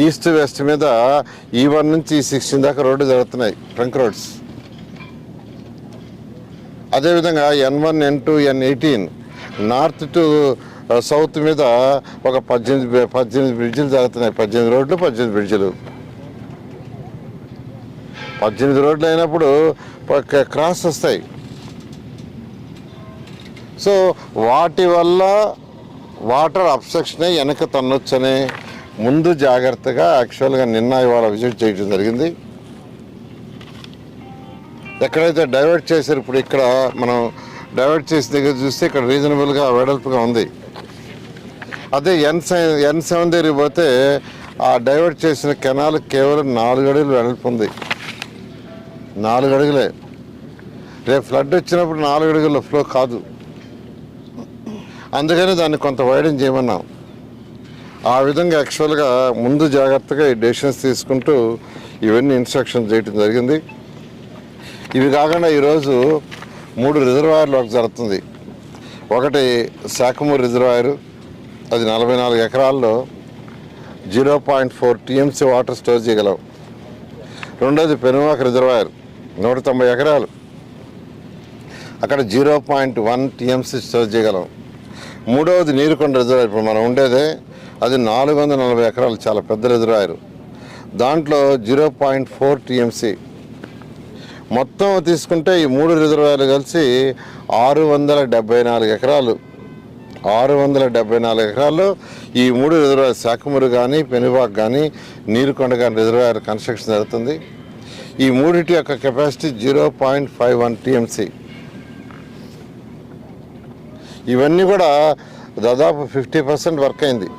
East west మీద E1 నుంచి E16 దాకా రోడ్డు జరుగుతున్నాయి, ట్రంక్ రోడ్స్. అదేవిధంగా N1, N2, N18 north to south మీద ఒక 18 బ్రిడ్జిలు జరుగుతున్నాయి. 18 రోడ్లు, 18 బ్రిడ్జిలు. 18 రోడ్లు అయినప్పుడు క్రాస్ వస్తాయి. సో వాటి వల్ల వాటర్ అబ్స్ట్రక్షన్ వెనక తన్నొచ్చనే ముందు జాగ్రత్తగా యాక్చువల్గా నిన్న ఇవాళ విజిట్ చేయడం జరిగింది. ఎక్కడైతే డైవర్ట్ చేశారు, ఇప్పుడు ఇక్కడ మనం డైవర్ట్ చేసిన దగ్గర చూస్తే ఇక్కడ రీజనబుల్గా వెడల్పుగా ఉంది. అదే N7 దగ్గరికి పోతే ఆ డైవర్ట్ చేసిన కెనాల్ కేవలం 4 అడుగులు వెడల్పు ఉంది. 4 అడుగులే. రేపు ఫ్లడ్ వచ్చినప్పుడు 4 అడుగుల ఫ్లో కాదు. అందుకని దాన్ని కొంత వైడెన్ చేయమన్నాం. ఆ విధంగా యాక్చువల్గా ముందు జాగ్రత్తగా ఈ డెసిషన్స్ తీసుకుంటూ ఇవన్నీ ఇన్స్ట్రక్షన్ చేయడం జరిగింది. ఇవి కాకుండా ఈరోజు 3 రిజర్వాయర్లు వర్క్ జరుగుతుంది. ఒకటి శాఖమూరు రిజర్వాయరు, అది 44 ఎకరాల్లో 0.4 TMC వాటర్ స్టోర్ చేయగలం. రెండోది పెనుమాక రిజర్వాయర్ 190 ఎకరాలు, అక్కడ 0.1 TMC స్టోర్ చేయగలం. మూడవది నీరుకొండ రిజర్వాయర్, ఇప్పుడు మనం ఉండేదే అది 440 ఎకరాలు, చాలా పెద్ద రిజర్వాయర్. దాంట్లో 0.4 TMC. మొత్తం తీసుకుంటే ఈ 3 రిజర్వాయర్లు కలిసి 674 ఎకరాలు. 674 ఎకరాల్లో ఈ 3 రిజర్వాయర్ శాఖమూరు కానీ, పెనుబాక్ కానీ, నీరుకొండ కానీ రిజర్వాయర్ కన్స్ట్రక్షన్ జరుగుతుంది. ఈ మూడింటి యొక్క కెపాసిటీ 0.51 TMC. ఇవన్నీ కూడా దాదాపు 50% వర్క్ అయింది,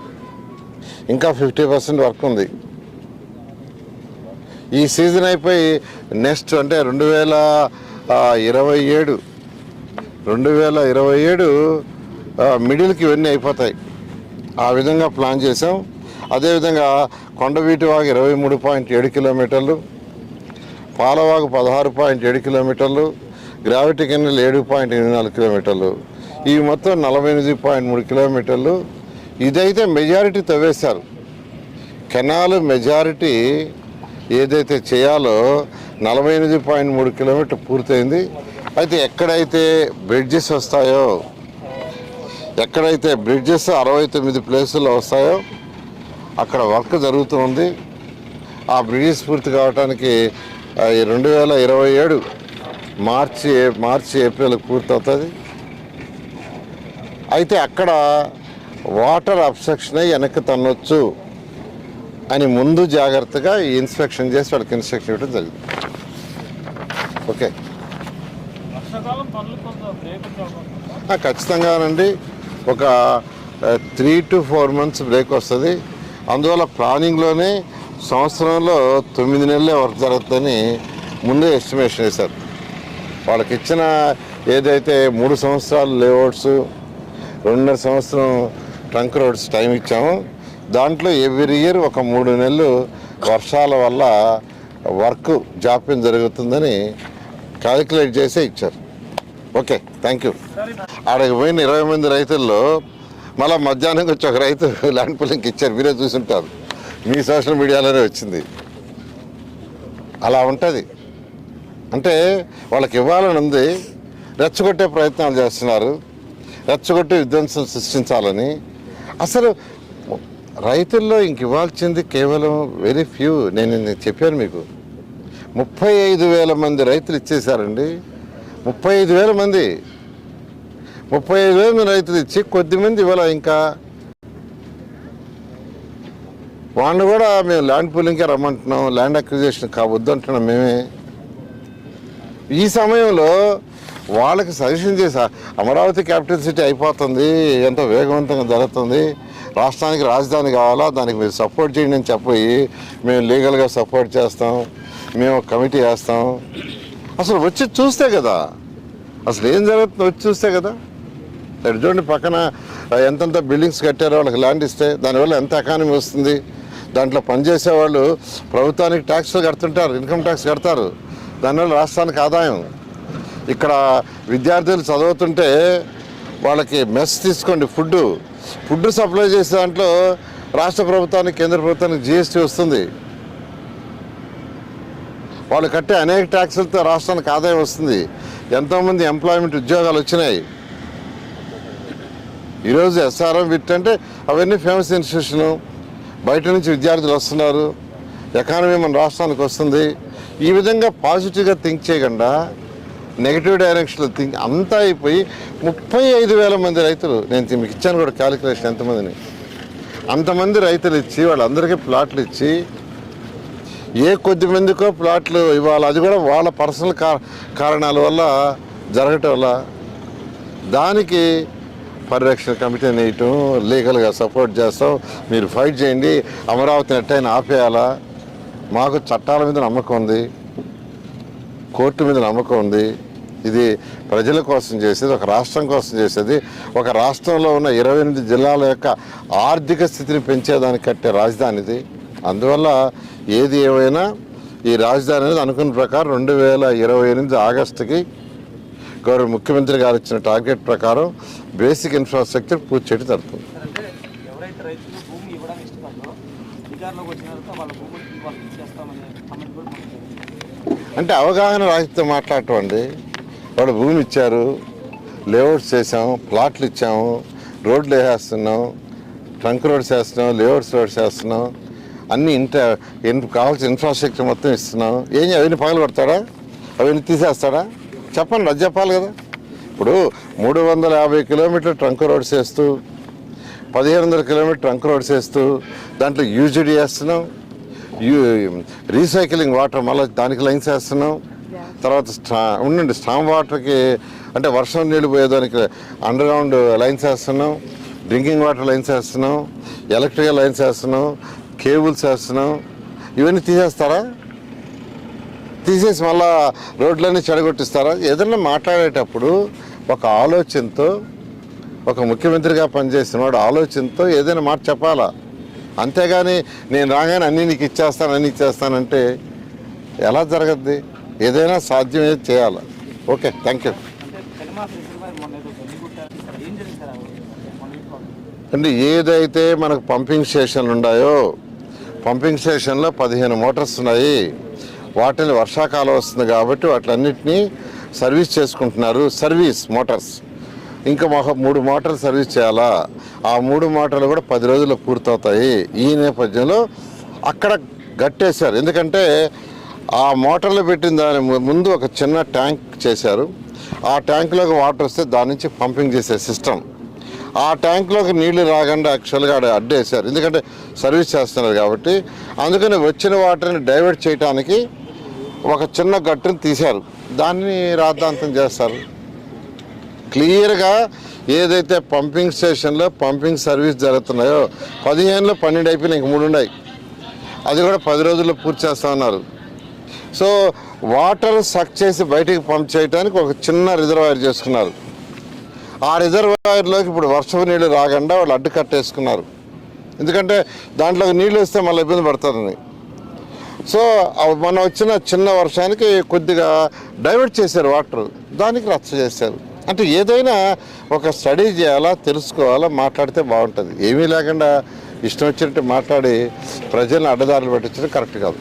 ఇంకా 50% వర్క్ ఉంది. ఈ సీజన్ అయిపోయి నెక్స్ట్ అంటే 2027 మిడిల్కి ఇవన్నీ అయిపోతాయి. ఆ విధంగా ప్లాన్ చేసాం. అదేవిధంగా కొండవీటివాగు 23.7 కిలోమీటర్లు, పాలవాగు 16.7 కిలోమీటర్లు, గ్రావిటీ కెనాల్ 7.84 కిలోమీటర్లు, ఇవి మొత్తం 48.3 కిలోమీటర్లు. ఇదైతే మెజారిటీ తవ్వేశారు. కెనాల్ మెజారిటీ ఏదైతే చేయాలో 48.3 కిలోమీటర్ పూర్తయింది. అయితే ఎక్కడైతే బ్రిడ్జెస్ వస్తాయో, ఎక్కడైతే బ్రిడ్జెస్ 69 ప్లేసుల్లో వస్తాయో అక్కడ వర్క్ జరుగుతూ ఉంది. ఆ బ్రిడ్జెస్ పూర్తి కావడానికి 2027 మార్చి ఏప్రిల్ పూర్తవుతుంది. అయితే అక్కడ వాటర్ అబ్స్ట్రక్షన్ అయ్యి వెనక్కి తన్నొచ్చు అని ముందు జాగ్రత్తగా ఈ ఇన్స్పెక్షన్ చేసి వాళ్ళకి ఇన్స్ట్రక్షన్ ఇవ్వడం జరిగింది. ఓకే, ఖచ్చితంగానండి. ఒక 3 to 4 months బ్రేక్ వస్తుంది. అందువల్ల ప్లానింగ్లోనే సంవత్సరంలో 9 నెలలే వర్క్ జరుగుతుందని ముందే ఎస్టిమేషన్ వేశారు. వాళ్ళకి ఇచ్చిన ఏదైతే 3 సంవత్సరాలు లేఅవుట్స్, 2.5 సంవత్సరం ట్రంక్ రోడ్స్ టైం ఇచ్చాము, దాంట్లో ఎవ్రీ ఇయర్ ఒక 3 నెలలు వర్షాల వల్ల వర్క్ జాప్యం జరుగుతుందని క్యాలిక్యులేట్ చేసే ఇచ్చారు. Okay, thank you. ఆడకి పోయిన 20 మంది రైతుల్లో మళ్ళీ మధ్యాహ్నం వచ్చి ఒక రైతు ల్యాండ్ పూలింగ్కి ఇచ్చారు. మీరే చూసుంటారు, మీ సోషల్ మీడియాలోనే వచ్చింది. అలా ఉంటుంది. అంటే వాళ్ళకి ఇవ్వాలని ఉంది, రెచ్చగొట్టే ప్రయత్నాలు చేస్తున్నారు, రెచ్చగొట్టి విధ్వంసం సృష్టించాలని. అసలు రైతుల్లో ఇంక ఇవ్వాల్సింది కేవలం వెరీ ఫ్యూ. నేను చెప్పాను మీకు, 35,000 మంది రైతులు ఇచ్చేశారండి. 35,000 మంది, 35,000 మంది రైతులు ఇచ్చి కొద్దిమంది ఇవ్వాల. ఇంకా వాళ్ళు కూడా మేము ల్యాండ్ పూలింగ్కే రమ్మంటున్నాం, ల్యాండ్ అక్విజిషన్ వద్దు అంటున్నాం మేమే. ఈ సమయంలో వాళ్ళకి సజెషన్ చేసా, అమరావతి క్యాపిటల్ సిటీ అయిపోతుంది, ఎంతో వేగవంతంగా జరుగుతుంది, రాష్ట్రానికి రాజధాని కావాలా, దానికి మీరు సపోర్ట్ చేయండి అని చెప్పి మేము లీగల్గా సపోర్ట్ చేస్తాం, మేము కమిటీ వేస్తాం. అసలు వచ్చి చూస్తే కదా అసలు ఏం జరుగుతుందో, వచ్చి చూస్తే కదా. చూడండి పక్కన ఎంతెంత బిల్డింగ్స్ కట్టారో, వాళ్ళకి ల్యాండ్ ఇస్తే దానివల్ల ఎంత ఎకానమీ వస్తుంది. దాంట్లో పనిచేసే వాళ్ళు ప్రభుత్వానికి ట్యాక్స్లు కడుతుంటారు, ఇన్కమ్ ట్యాక్స్ కడతారు, దానివల్ల రాష్ట్రానికి ఆదాయం. ఇక్కడ విద్యార్థులు చదువుతుంటే వాళ్ళకి మెస్ తీసుకోండి, ఫుడ్ సప్లై చేసే దాంట్లో రాష్ట్ర ప్రభుత్వానికి కేంద్ర ప్రభుత్వానికి జిఎస్టీ వస్తుంది. వాళ్ళు కట్టే అనేక ట్యాక్సులతో రాష్ట్రానికి ఆదాయం వస్తుంది. ఎంతోమంది ఎంప్లాయ్మెంట్ ఉద్యోగాలు వచ్చినాయి. ఈరోజు ఎస్ఆర్ఎం విట్ అంటే అవన్నీ ఫేమస్ ఇన్స్టిట్యూషను, బయట నుంచి విద్యార్థులు వస్తున్నారు, ఎకానమీ మన రాష్ట్రానికి వస్తుంది. ఈ విధంగా పాజిటివ్గా థింక్ చేయకుండా నెగిటివ్ డైరెక్షన్లో థింక్ అంతా అయిపోయి 35,000 మంది రైతులు, నేను మీకు ఇచ్చాను కూడా క్యాలిక్యులేషన్ ఎంతమందిని, అంతమంది రైతులు ఇచ్చి వాళ్ళందరికీ ప్లాట్లు ఇచ్చి ఏ కొద్ది మందికో ప్లాట్లు ఇవ్వాలి, అది కూడా వాళ్ళ పర్సనల్ కారణాల వల్ల జరగటం వల్ల దానికి పరిరక్షణ కమిటీని వేయటం, లీగల్గా సపోర్ట్ చేస్తాం, మీరు ఫైట్ చేయండి, అమరావతిని ఎట్టయినా ఆపేయాలా. మాకు చట్టాల మీద నమ్మకం ఉంది, కోర్టు మీద నమ్మకం ఉంది. ఇది ప్రజల కోసం చేసేది, ఒక రాష్ట్రం కోసం చేసేది, ఒక రాష్ట్రంలో ఉన్న 28 జిల్లాల యొక్క ఆర్థిక స్థితిని పెంచేదానికి కట్టే రాజధాని ఇది. అందువల్ల ఏది ఏమైనా ఈ రాజధాని అనేది అనుకున్న ప్రకారం 2028 ఆగస్టుకి గౌరవ ముఖ్యమంత్రి గారు ఇచ్చిన టార్గెట్ ప్రకారం బేసిక్ ఇన్ఫ్రాస్ట్రక్చర్ పూర్తి చేయడం జరుగుతుంది. అంటే అవగాహన రాహిత్యంతో మాట్లాడటం అండి. వాళ్ళు భూమి ఇచ్చారు, లేఅవుట్స్ చేసాం, ప్లాట్లు ఇచ్చాము, రోడ్లు వేసేస్తున్నాం, ట్రంక్ రోడ్స్ వేస్తున్నాం, లేఅవుట్స్ రోడ్స్ వేస్తున్నాం, అన్నీ కావాల్సిన ఇన్ఫ్రాస్ట్రక్చర్ మొత్తం ఇస్తున్నాం. అవన్నీ పగలు కొడతాడా, అవన్నీ తీసేస్తాడా? చెప్పండి, అది చెప్పాలి కదా. ఇప్పుడు 350 కిలోమీటర్లు ట్రంక్ రోడ్స్ వేస్తూ 1500 కిలోమీటర్ ట్రంక్ రోడ్స్ వేస్తూ దాంట్లో యూజిడి వేస్తున్నాం, రీసైక్లింగ్ వాటర్ మళ్ళీ దానికి లైన్స్ వేస్తున్నాం. తర్వాత స్టామ్ వాటర్కి అంటే వర్షం నీళ్ళు పోయేదానికి అండర్ గ్రౌండ్ లైన్స్ వేస్తున్నాం, డ్రింకింగ్ వాటర్ లైన్స్ వేస్తున్నాం, ఎలక్ట్రికల్ లైన్స్ వేస్తున్నాం, కేబుల్స్ వేస్తున్నాం. ఇవన్నీ తీసేస్తారా? తీసేసి మళ్ళా రోడ్లన్నీ చెడగొట్టిస్తారా? ఏదైనా మాట్లాడేటప్పుడు ఒక ఆలోచనతో, ఒక ముఖ్యమంత్రిగా పనిచేసిన వాడు ఆలోచనతో ఏదైనా మాట చెప్పాలా. అంతేగాని నేను రాగానే అన్నీ నీకు ఇచ్చేస్తానంటే ఎలా జరగద్ది? ఏదైనా సాధ్యమే చేయాలి. Okay, thank you. అంటే ఏదైతే మనకు పంపింగ్ స్టేషన్లు ఉన్నాయో, పంపింగ్ స్టేషన్లో 15 మోటార్స్ ఉన్నాయి. వాటిని వర్షాకాలం వస్తుంది కాబట్టి వాటిలన్నింటినీ సర్వీస్ చేసుకుంటున్నారు, సర్వీస్ మోటార్స్. ఇంకా 3 మోటార్లు సర్వీస్ చేయాలా. ఆ 3 మోటార్లు కూడా 10 రోజుల్లో పూర్తవుతాయి. ఈ నేపథ్యంలో అక్కడ గట్టేశారు. ఎందుకంటే ఆ మోటార్లు పెట్టిన దాని ముందు ఒక చిన్న ట్యాంక్ చేశారు. ఆ ట్యాంకులోకి వాటర్ వస్తే దాని నుంచి పంపింగ్ చేసే సిస్టమ్. ఆ ట్యాంకులోకి నీళ్లు రాకుండా యాక్చువల్గా అడ్డేశారు, ఎందుకంటే సర్వీస్ చేస్తున్నారు కాబట్టి. అందుకని వచ్చిన వాటర్ని డైవర్ట్ చేయడానికి ఒక చిన్న గట్టును తీశారు, దాన్ని రాద్ధాంతం చేస్తారు. క్లియర్గా ఏదైతే పంపింగ్ స్టేషన్లో పంపింగ్ సర్వీస్ జరుగుతున్నాయో 15లో 12 అయిపోయినాయి, ఇంక 3 ఉన్నాయి. అది కూడా 10 రోజుల్లో పూర్తి చేస్తామన్నారు. సో వాటర్ సక్ చేసి బయటికి పంప్ చేయడానికి ఒక చిన్న రిజర్వాయర్ చేసుకున్నారు. ఆ రిజర్వాయర్లోకి ఇప్పుడు వర్షపు నీళ్ళు రాకుండా వాళ్ళు అడ్డు కట్టేసుకున్నారు, ఎందుకంటే దాంట్లోకి నీళ్ళు వస్తే మళ్ళీ ఇబ్బంది పడుతుందని. సో మనం వచ్చిన చిన్న వర్షానికి కొద్దిగా డైవర్ట్ చేశారు వాటర్, దానికి రచ్చ చేశారు. అంటే ఏదైనా ఒక స్టడీ చేయాలా, తెలుసుకోవాలా, మాట్లాడితే బాగుంటుంది. ఏమీ లేకుండా ఇష్టం వచ్చినట్టు మాట్లాడి ప్రజలను అడ్డదారులు పెట్టించడం కరెక్ట్ కాదు.